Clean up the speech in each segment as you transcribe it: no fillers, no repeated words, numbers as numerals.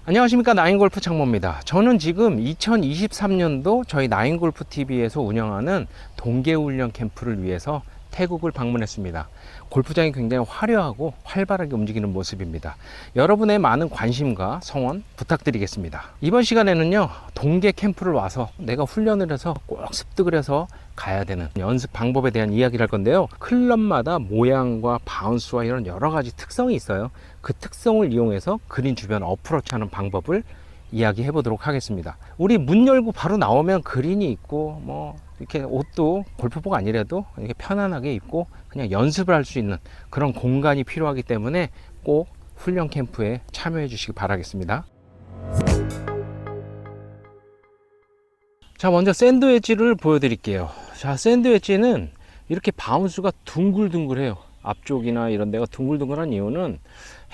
안녕하십니까, 나인골프 창모입니다. 저는 지금 2023년도 저희 나인골프TV에서 운영하는 동계훈련 캠프를 위해서 태국을 방문했습니다. 골프장이 굉장히 화려하고 활발하게 움직이는 모습입니다. 여러분의 많은 관심과 성원 부탁드리겠습니다. 이번 시간에는요, 동계 캠프를 와서 내가 훈련을 해서 꼭 습득을 해서 가야 되는 연습 방법에 대한 이야기를 할 건데요. 클럽마다 모양과 바운스와 이런 여러 가지 특성이 있어요. 그 특성을 이용해서 그린 주변 어프로치 하는 방법을 이야기해 보도록 하겠습니다. 우리 문 열고 바로 나오면 그린이 있고, 뭐 이렇게 옷도 골프복 아니라도 이렇게 편안하게 입고 그냥 연습을 할 수 있는 그런 공간이 필요하기 때문에 꼭 훈련 캠프에 참여해 주시기 바라겠습니다. 자, 먼저 샌드 웨지를 보여드릴게요. 자, 샌드 웨지는 이렇게 바운스가 둥글둥글해요. 앞쪽이나 이런 데가 둥글둥글한 이유는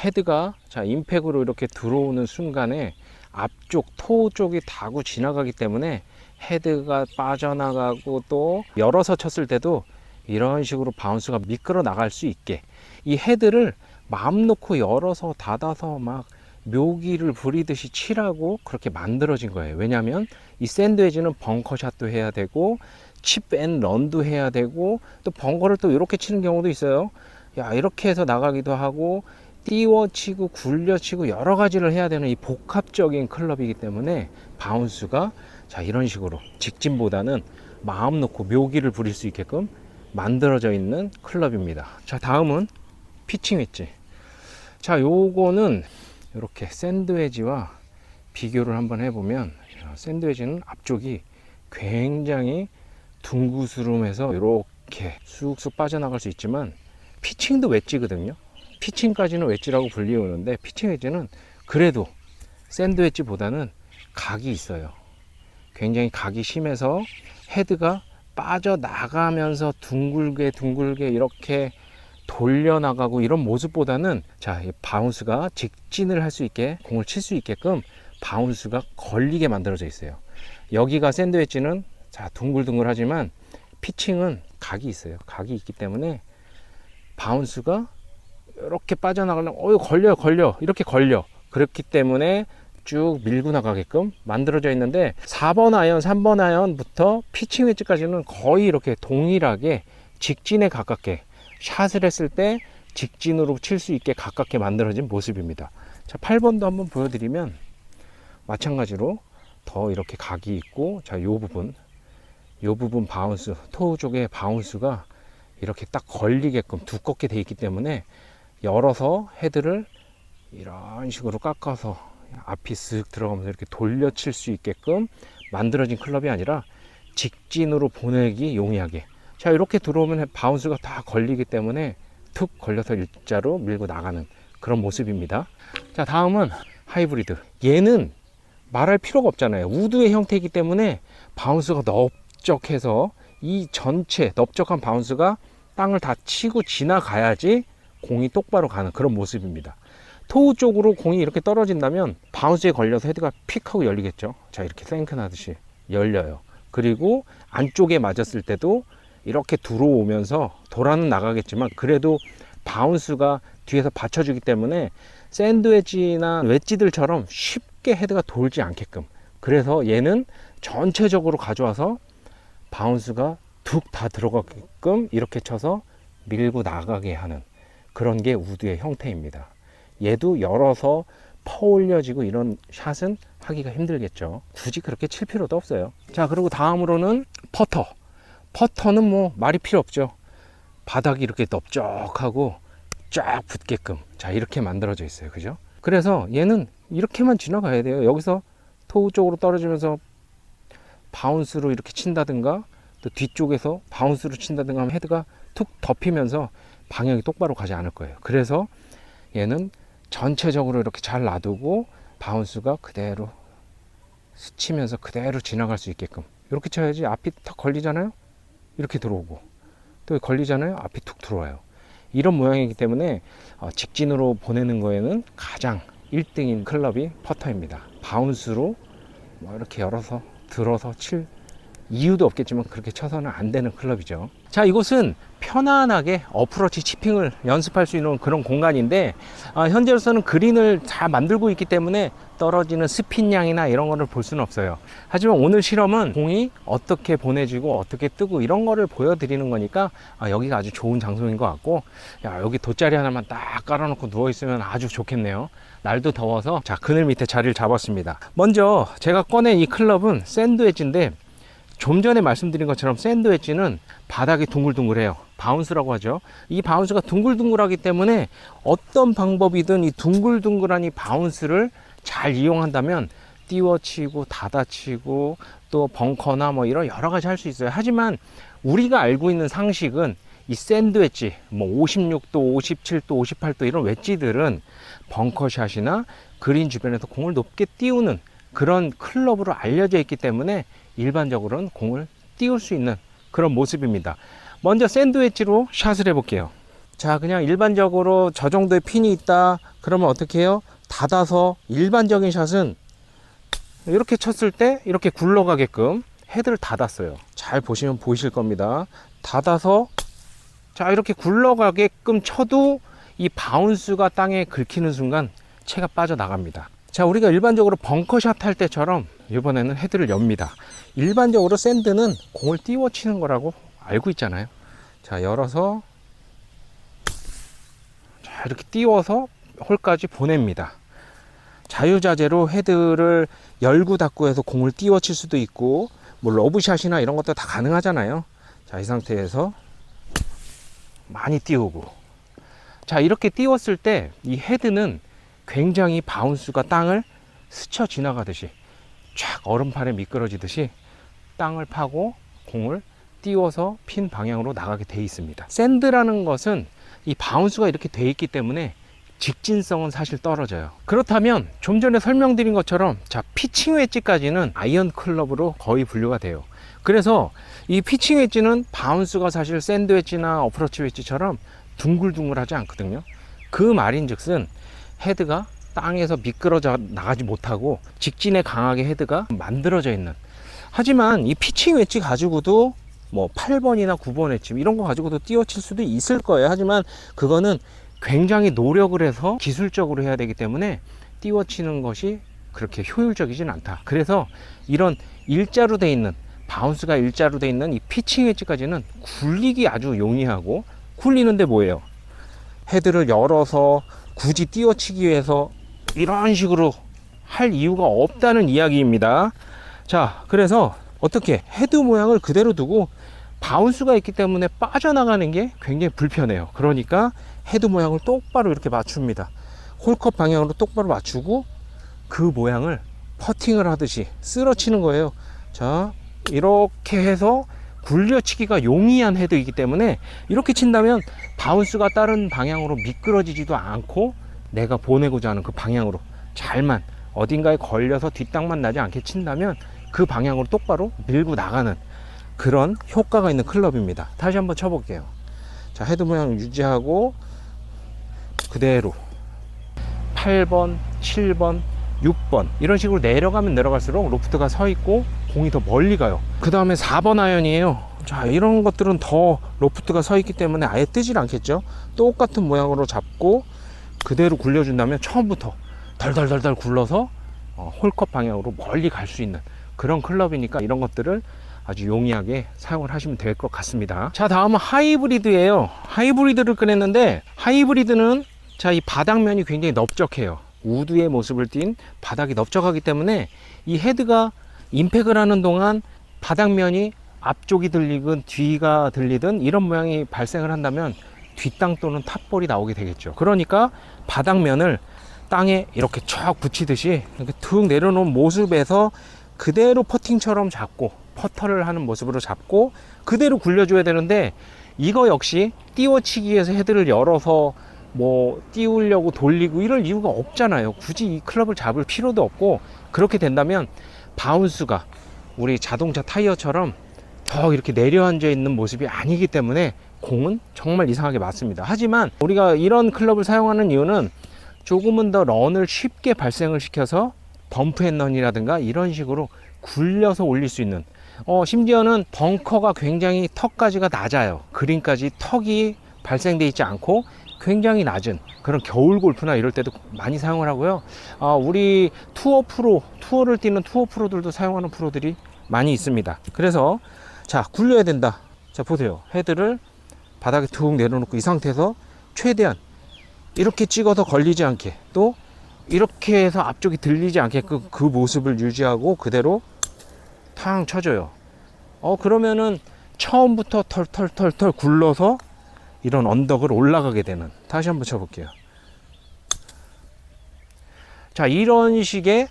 헤드가 자 임팩으로 이렇게 들어오는 순간에 앞쪽 토 쪽이 다고 지나가기 때문에 헤드가 빠져나가고, 또 열어서 쳤을 때도 이런 식으로 바운스가 미끄러 나갈 수 있게 이 헤드를 마음 놓고 열어서 닫아서 막 묘기를 부리듯이 치라고 그렇게 만들어진 거예요. 왜냐하면 이 샌드웨지는 벙커샷도 해야 되고 칩 앤 런도 해야 되고, 또 벙커를 또 이렇게 치는 경우도 있어요. 야, 이렇게 해서 나가기도 하고 띄워치고 굴려치고 여러 가지를 해야 되는 이 복합적인 클럽이기 때문에 바운스가 자 이런 식으로 직진보다는 마음 놓고 묘기를 부릴 수 있게끔 만들어져 있는 클럽입니다. 자, 다음은 피칭 웨지. 자, 요거는 이렇게 샌드웨지와 비교를 한번 해보면, 샌드웨지는 앞쪽이 굉장히 둥구스름해서 이렇게 쑥쑥 빠져나갈 수 있지만 피칭도 웨지거든요. 피칭까지는 웨지라고 불리우는데 피칭 웨지는 그래도 샌드 웨지보다는 각이 있어요. 굉장히 각이 심해서 헤드가 빠져나가면서 둥글게 이렇게 돌려나가고 이런 모습보다는 자, 이 바운스가 직진을 할 수 있게 공을 칠 수 있게끔 바운스가 걸리게 만들어져 있어요. 여기가 샌드 웨지는 자 둥글둥글하지만 피칭은 각이 있어요. 각이 있기 때문에 바운스가 이렇게 빠져나가려면 걸려 이렇게 걸려. 그렇기 때문에 쭉 밀고 나가게끔 만들어져 있는데 4번 아이언 3번 아이언부터 피칭 웨지까지는 거의 이렇게 동일하게 직진에 가깝게 샷을 했을 때 직진으로 칠 수 있게 가깝게 만들어진 모습입니다. 자, 8번도 한번 보여드리면 마찬가지로 더 이렇게 각이 있고, 자, 요 부분 바운스, 토우 쪽에 바운스가 이렇게 딱 걸리게끔 두껍게 돼 있기 때문에 열어서 헤드를 이런 식으로 깎아서 앞이 쓱 들어가면서 이렇게 돌려칠 수 있게끔 만들어진 클럽이 아니라 직진으로 보내기 용이하게, 자 이렇게 들어오면 바운스가 다 걸리기 때문에 툭 걸려서 일자로 밀고 나가는 그런 모습입니다. 자, 다음은 하이브리드. 얘는 말할 필요가 없잖아요. 우드의 형태이기 때문에 바운스가 넓적해서 이 전체 넓적한 바운스가 땅을 다 치고 지나가야지 공이 똑바로 가는 그런 모습입니다. 토우 쪽으로 공이 이렇게 떨어진다면 바운스에 걸려서 헤드가 픽 하고 열리겠죠. 자, 이렇게 생크 나듯이 열려요. 그리고 안쪽에 맞았을 때도 이렇게 들어오면서 돌아는 나가겠지만 그래도 바운스가 뒤에서 받쳐주기 때문에 샌드웨지나 웨지들처럼 쉽게 헤드가 돌지 않게끔, 그래서 얘는 전체적으로 가져와서 바운스가 툭 다 들어가게끔 이렇게 쳐서 밀고 나가게 하는 그런 게 우드의 형태입니다. 얘도 열어서 퍼올려지고 이런 샷은 하기가 힘들겠죠. 굳이 그렇게 칠 필요도 없어요. 자, 그리고 다음으로는 퍼터. 퍼터는 뭐 말이 필요 없죠. 바닥이 이렇게 넓적하고 쫙 붙게끔 자 이렇게 만들어져 있어요. 그죠? 그래서 얘는 이렇게만 지나가야 돼요. 여기서 토우 쪽으로 떨어지면서 바운스로 이렇게 친다든가, 또 뒤쪽에서 바운스로 친다든가 하면 헤드가 툭 덮이면서 방향이 똑바로 가지 않을 거예요. 그래서 얘는 전체적으로 이렇게 잘 놔두고 바운스가 그대로 스치면서 그대로 지나갈 수 있게끔 이렇게 쳐야지 앞이 탁 걸리잖아요. 이렇게 들어오고 또 걸리잖아요. 앞이 툭 들어와요. 이런 모양이기 때문에 직진으로 보내는 거에는 가장 1등인 클럽이 퍼터입니다. 바운스로 뭐 이렇게 열어서 들어서 칠 이유도 없겠지만 그렇게 쳐서는 안 되는 클럽이죠. 자, 이곳은 편안하게 어프로치 치핑을 연습할 수 있는 그런 공간인데, 현재로서는 그린을 잘 만들고 있기 때문에 떨어지는 스핀량이나 이런 거를 볼 수는 없어요. 하지만 오늘 실험은 공이 어떻게 보내지고 어떻게 뜨고 이런 거를 보여드리는 거니까 여기가 아주 좋은 장소인 것 같고, 야, 여기 돗자리 하나만 딱 깔아놓고 누워있으면 아주 좋겠네요. 날도 더워서 자, 그늘 밑에 자리를 잡았습니다. 먼저 제가 꺼낸 이 클럽은 샌드 웨지인데, 좀 전에 말씀드린 것처럼 샌드 웨지는 바닥이 둥글둥글해요. 바운스라고 하죠. 이 바운스가 둥글둥글하기 때문에 어떤 방법이든 이 둥글둥글한 이 바운스를 잘 이용한다면 띄워치고 닫아치고 또 벙커나 뭐 이런 여러 가지 할 수 있어요. 하지만 우리가 알고 있는 상식은 이 샌드 웨지, 뭐 56도, 57도, 58도 이런 웨지들은 벙커샷이나 그린 주변에서 공을 높게 띄우는 그런 클럽으로 알려져 있기 때문에 일반적으로는 공을 띄울 수 있는 그런 모습입니다. 먼저 샌드 웨지로 샷을 해볼게요. 자, 그냥 일반적으로 저 정도의 핀이 있다 그러면 어떻게 해요? 닫아서 일반적인 샷은 이렇게 쳤을 때 이렇게 굴러가게끔 헤드를 닫았어요. 잘 보시면 보이실 겁니다. 닫아서 자, 이렇게 굴러가게끔 쳐도 이 바운스가 땅에 긁히는 순간 채가 빠져나갑니다. 자, 우리가 일반적으로 벙커샷 할 때처럼 이번에는 헤드를 엽니다. 일반적으로 샌드는 공을 띄워 치는 거라고 알고 있잖아요. 자, 열어서 자, 이렇게 띄워서 홀까지 보냅니다. 자유자재로 헤드를 열고 닫고 해서 공을 띄워 칠 수도 있고, 뭐 러브샷이나 이런 것도 다 가능하잖아요. 자, 이 상태에서 많이 띄우고, 자, 이렇게 띄웠을 때 이 헤드는 굉장히 바운스가 땅을 스쳐 지나가듯이 쫙 얼음판에 미끄러지듯이 땅을 파고 공을 띄워서 핀 방향으로 나가게 돼 있습니다. 샌드라는 것은 이 바운스가 이렇게 돼 있기 때문에 직진성은 사실 떨어져요. 그렇다면 좀 전에 설명드린 것처럼 자, 피칭 웨지까지는 아이언 클럽으로 거의 분류가 돼요. 그래서 이 피칭 웨지는 바운스가 사실 샌드 웨지나 어프로치 웨지처럼 둥글둥글하지 않거든요. 그 말인즉슨 헤드가 땅에서 미끄러져 나가지 못하고 직진에 강하게 헤드가 만들어져 있는, 하지만 이 피칭 웨지 가지고도 뭐 8번이나 9번 웨지 이런 거 가지고도 띄워칠 수도 있을 거예요. 하지만 그거는 굉장히 노력을 해서 기술적으로 해야 되기 때문에 띄워치는 것이 그렇게 효율적이진 않다. 그래서 이런 일자로 돼 있는, 바운스가 일자로 돼 있는 이 피칭 웨지까지는 굴리기 아주 용이하고, 굴리는데 뭐예요? 헤드를 열어서 굳이 띄워치기 위해서 이런 식으로 할 이유가 없다는 이야기입니다. 자, 그래서 어떻게 헤드 모양을 그대로 두고 바운스가 있기 때문에 빠져나가는 게 굉장히 불편해요. 그러니까 헤드 모양을 똑바로 이렇게 맞춥니다. 홀컵 방향으로 똑바로 맞추고 그 모양을 퍼팅을 하듯이 쓸어치는 거예요. 자, 이렇게 해서 굴려치기가 용이한 헤드이기 때문에 이렇게 친다면 바운스가 다른 방향으로 미끄러지지도 않고 내가 보내고자 하는 그 방향으로 잘만 어딘가에 걸려서 뒷땅만 나지 않게 친다면 그 방향으로 똑바로 밀고 나가는 그런 효과가 있는 클럽입니다. 다시 한번 쳐볼게요. 자, 헤드 모양 유지하고 그대로 8번, 7번, 6번 이런 식으로 내려가면 내려갈수록 로프트가 서 있고 공이 더 멀리 가요. 그 다음에 4번 아이언이에요. 자, 이런 것들은 더 로프트가 서 있기 때문에 아예 뜨질 않겠죠. 똑같은 모양으로 잡고 그대로 굴려준다면 처음부터 덜덜덜덜 굴러서 홀컵 방향으로 멀리 갈 수 있는 그런 클럽이니까 이런 것들을 아주 용이하게 사용을 하시면 될 것 같습니다. 자, 다음은 하이브리드예요. 하이브리드를 꺼냈는데, 하이브리드는 자, 이 바닥면이 굉장히 넓적해요. 우드의 모습을 띈 바닥이 넓적하기 때문에 이 헤드가 임팩을 하는 동안 바닥면이 앞쪽이 들리든 뒤가 들리든 이런 모양이 발생을 한다면 뒷땅 또는 탑볼이 나오게 되겠죠. 그러니까 바닥면을 땅에 이렇게 쫙 붙이듯이 이렇게 툭 내려놓은 모습에서 그대로 퍼팅처럼 잡고 퍼터를 하는 모습으로 잡고 그대로 굴려줘야 되는데, 이거 역시 띄워치기 위해서 헤드를 열어서 뭐 띄우려고 돌리고 이럴 이유가 없잖아요. 굳이 이 클럽을 잡을 필요도 없고, 그렇게 된다면 바운스가 우리 자동차 타이어처럼 더 이렇게 내려앉아 있는 모습이 아니기 때문에 공은 정말 이상하게 맞습니다. 하지만 우리가 이런 클럽을 사용하는 이유는 조금은 더 런을 쉽게 발생을 시켜서 덤프 앤 런이라든가 이런 식으로 굴려서 올릴 수 있는, 심지어는 벙커가 굉장히 턱까지가 낮아요. 그린까지 턱이 발생돼 있지 않고 굉장히 낮은 그런 겨울 골프나 이럴 때도 많이 사용을 하고요. 우리 투어를 뛰는 투어 프로들도 사용하는 프로들이 많이 있습니다. 그래서 자, 굴려야 된다. 자, 보세요. 헤드를 바닥에 툭 내려놓고 이 상태에서 최대한 이렇게 찍어서 걸리지 않게, 또 이렇게 해서 앞쪽이 들리지 않게끔 그 모습을 유지하고 그대로 탕 쳐줘요. 그러면은 처음부터 털털털털 굴러서 이런 언덕을 올라가게 되는, 다시 한번 쳐볼게요. 자, 이런 식의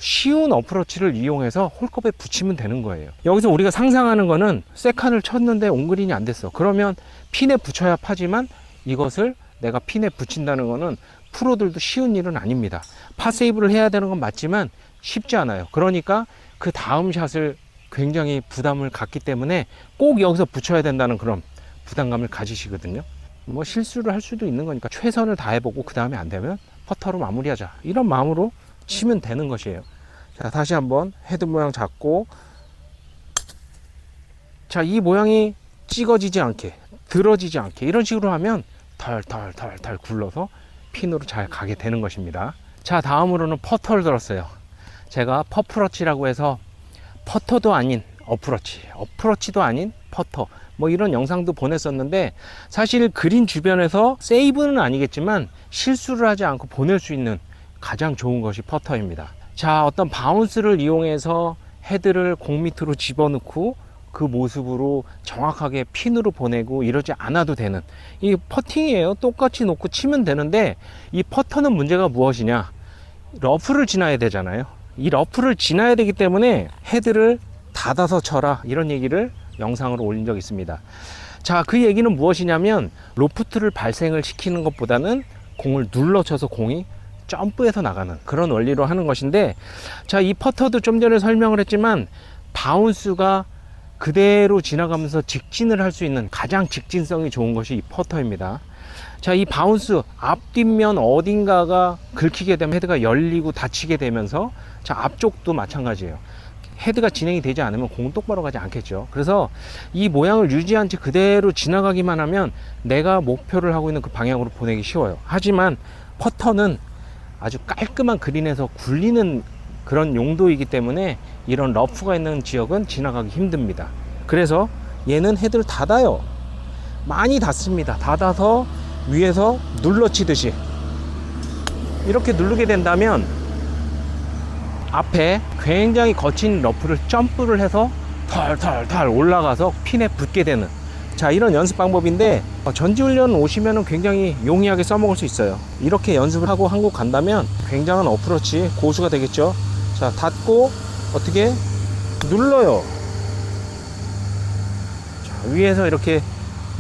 쉬운 어프로치를 이용해서 홀컵에 붙이면 되는 거예요. 여기서 우리가 상상하는 거는 세컨을 쳤는데 온그린이 안 됐어. 그러면 핀에 붙여야 파지만 이것을 내가 핀에 붙인다는 거는 프로들도 쉬운 일은 아닙니다. 파세이브를 해야 되는 건 맞지만 쉽지 않아요. 그러니까 그 다음 샷을 굉장히 부담을 갖기 때문에 꼭 여기서 붙여야 된다는 그런 부담감을 가지시거든요. 뭐 실수를 할 수도 있는 거니까 최선을 다해보고 그 다음에 안 되면 퍼터로 마무리하자, 이런 마음으로 치면 되는 것이에요. 자, 다시 한번 헤드 모양 잡고, 자, 이 모양이 찍어지지 않게, 들어지지 않게 이런 식으로 하면 털털털털 굴러서 핀으로 잘 가게 되는 것입니다. 자, 다음으로는 퍼터를 들었어요. 제가 퍼프러치라고 해서 퍼터도 아닌 어프로치, 어프로치도 아닌 퍼터, 뭐 이런 영상도 보냈었는데, 사실 그린 주변에서 세이브는 아니겠지만 실수를 하지 않고 보낼 수 있는 가장 좋은 것이 퍼터입니다. 자, 어떤 바운스를 이용해서 헤드를 공 밑으로 집어넣고 그 모습으로 정확하게 핀으로 보내고 이러지 않아도 되는 이 퍼팅이에요. 똑같이 놓고 치면 되는데, 이 퍼터는 문제가 무엇이냐, 러프를 지나야 되잖아요. 이 러프를 지나야 되기 때문에 헤드를 닫아서 쳐라, 이런 얘기를 영상으로 올린 적이 있습니다. 자, 그 얘기는 무엇이냐면, 로프트를 발생을 시키는 것보다는 공을 눌러쳐서 공이 점프해서 나가는 그런 원리로 하는 것인데, 자, 이 퍼터도 좀 전에 설명을 했지만 바운스가 그대로 지나가면서 직진을 할 수 있는 가장 직진성이 좋은 것이 이 퍼터입니다. 자, 이 바운스 앞뒷면 어딘가가 긁히게 되면 헤드가 열리고 닫히게 되면서, 자, 앞쪽도 마찬가지예요. 헤드가 진행이 되지 않으면 공 똑바로 가지 않겠죠. 그래서 이 모양을 유지한 채 그대로 지나가기만 하면 내가 목표를 하고 있는 그 방향으로 보내기 쉬워요. 하지만 퍼터는 아주 깔끔한 그린에서 굴리는 그런 용도이기 때문에 이런 러프가 있는 지역은 지나가기 힘듭니다. 그래서 얘는 헤드를 닫아요. 많이 닫습니다. 닫아서 위에서 눌러치듯이 이렇게 누르게 된다면 앞에 굉장히 거친 러프를 점프를 해서 털털털 올라가서 핀에 붙게 되는, 자, 이런 연습 방법인데, 전지훈련 오시면 굉장히 용이하게 써먹을 수 있어요. 이렇게 연습을 하고 한국 간다면 굉장한 어프로치 고수가 되겠죠. 자, 닫고 어떻게 눌러요. 자, 위에서 이렇게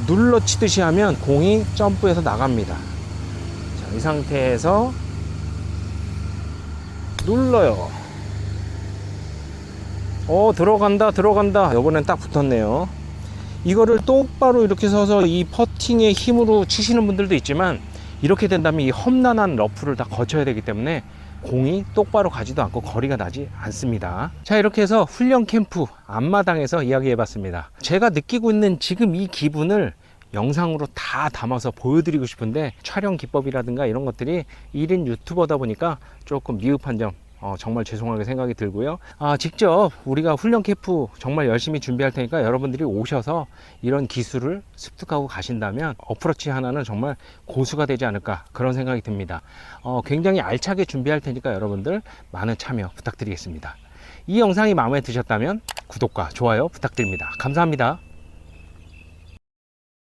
눌러치듯이 하면 공이 점프해서 나갑니다. 자, 이 상태에서 눌러요. 들어간다. 이번엔 딱 붙었네요. 이거를 똑바로 이렇게 서서 이 퍼팅의 힘으로 치시는 분들도 있지만, 이렇게 된다면 이 험난한 러프를 다 거쳐야 되기 때문에 공이 똑바로 가지도 않고 거리가 나지 않습니다. 자, 이렇게 해서 훈련 캠프 앞마당에서 이야기해 봤습니다. 제가 느끼고 있는 지금 이 기분을 영상으로 다 담아서 보여드리고 싶은데, 촬영 기법이라든가 이런 것들이 1인 유튜버다 보니까 조금 미흡한 점 정말 죄송하게 생각이 들고요. 직접 우리가 훈련 캠프 정말 열심히 준비할 테니까 여러분들이 오셔서 이런 기술을 습득하고 가신다면 어프로치 하나는 정말 고수가 되지 않을까, 그런 생각이 듭니다. 굉장히 알차게 준비할 테니까 여러분들 많은 참여 부탁드리겠습니다. 이 영상이 마음에 드셨다면 구독과 좋아요 부탁드립니다. 감사합니다.